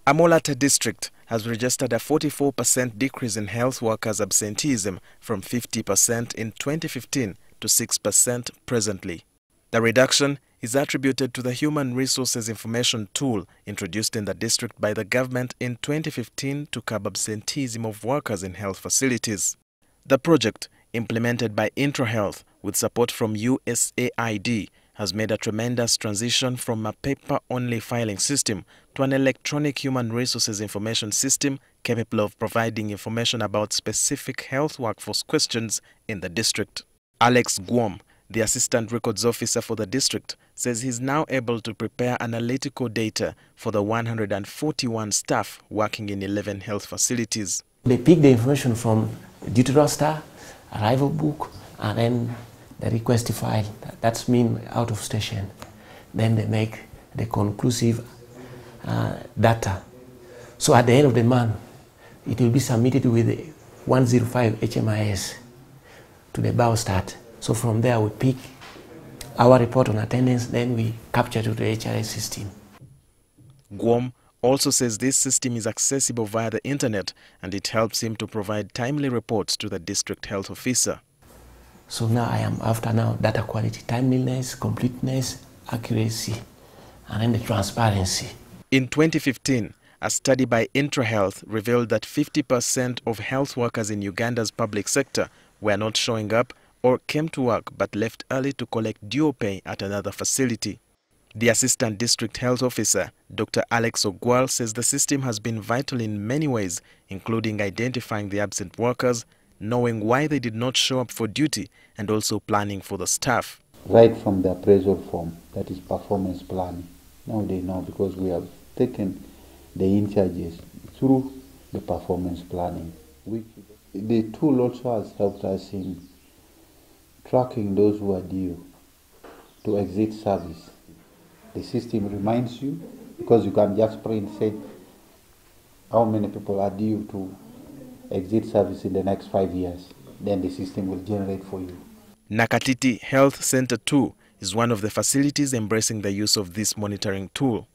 Amolata district has registered a 44% decrease in health workers' absenteeism from 50% in 2015 to 6% presently. The reduction is attributed to the Human Resources Information Tool introduced in the district by the government in 2015 to curb absenteeism of workers in health facilities. The project, implemented by IntraHealth with support from USAID, has made a tremendous transition from a paper-only filing system to an electronic human resources information system capable of providing information about specific health workforce questions in the district. Alex Guom, the Assistant Records Officer for the district, says he's now able to prepare analytical data for the 141 staff working in 11 health facilities. They pick the information from the duty roster, arrival book, and then the request file, that's mean out of station. Then they make the conclusive data. So at the end of the month, it will be submitted with the 105 HMIS to the Biostat. So from there we pick our report on attendance, then we capture to the HRS system. Guom also says this system is accessible via the internet and it helps him to provide timely reports to the district health officer. So now I am after now data quality, timeliness, completeness, accuracy, and then the transparency. In 2015, a study by IntraHealth revealed that 50% of health workers in Uganda's public sector were not showing up or came to work but left early to collect due pay at another facility. The Assistant District Health Officer, Dr. Alex Ogwal, says the system has been vital in many ways, including identifying the absent workers, knowing why they did not show up for duty, and also planning for the staff. Right from the appraisal form, that is performance planning. Now they know because we have taken the in-charges through the performance planning. The tool also has helped us in tracking those who are due to exit service. The system reminds you, because you can just print, say, how many people are due to exit service in the next 5 years. Then the system will generate for you. Nakatiti Health Center 2 is one of the facilities embracing the use of this monitoring tool.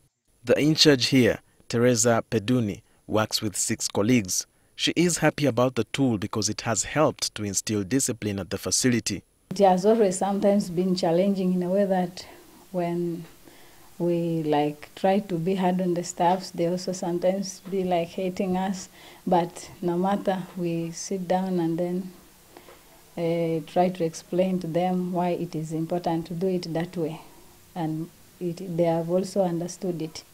The in-charge here, Teresa Peduni, works with 6 colleagues. She is happy about the tool because it has helped to instill discipline at the facility. It has always sometimes been challenging in a way that when we try to be hard on the staffs, they also sometimes be hating us. But no matter, we sit down and then try to explain to them why it is important to do it that way. And they have also understood it.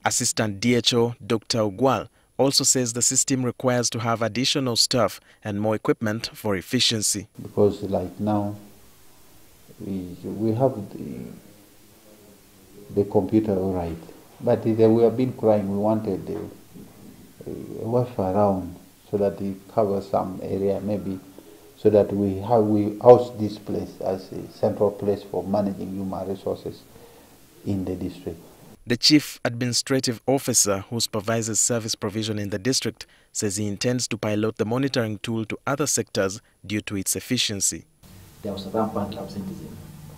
Assistant DHO Dr. Ogwal also says the system requires to have additional staff and more equipment for efficiency. Because now, we have the computer all right, but we have been crying, we wanted the Wi-Fi around so that it covers some area maybe, so that we house this place as a central place for managing human resources in the district. The Chief Administrative Officer who supervises service provision in the district says he intends to pilot the monitoring tool to other sectors due to its efficiency. There was a rampant absenteeism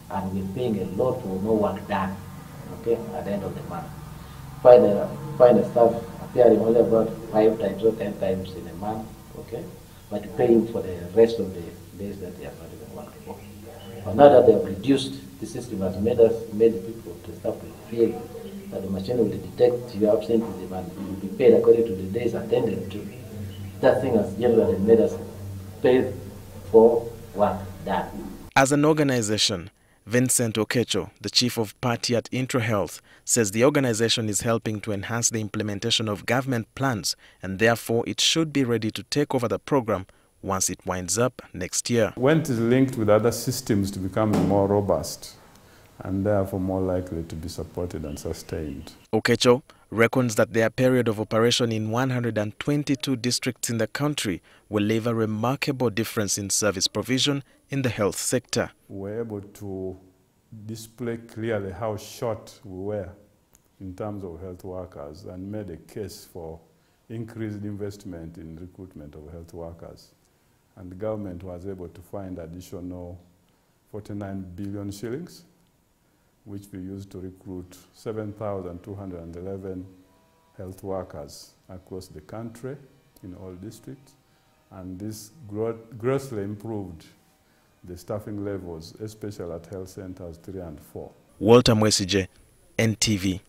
and we're paying a lot for no work done. Okay, at the end of the month. Find a staff appearing only about 5 times or 10 times in a month, okay, but paying for the rest of the days that they are not even working. But now that they have reduced, the system has made the people, the staff will feel that the machine will detect your absenteeism and you will be paid according to the days attended to. That thing has generally made us pay for work done. As an organization, Vincent Okecho, the chief of party at IntraHealth, says the organization is helping to enhance the implementation of government plans and therefore it should be ready to take over the program once it winds up next year. When it is linked with other systems to become more robust and therefore more likely to be supported and sustained. Okecho reckons that their period of operation in 122 districts in the country will leave a remarkable difference in service provision in the health sector. We were able to display clearly how short we were in terms of health workers and made a case for increased investment in recruitment of health workers. and the government was able to find additional 49 billion shillings, which we used to recruit 7,211 health workers across the country in all districts. And this grossly improved the staffing levels, especially at health centers 3 and 4. Walter Mwesije, NTV.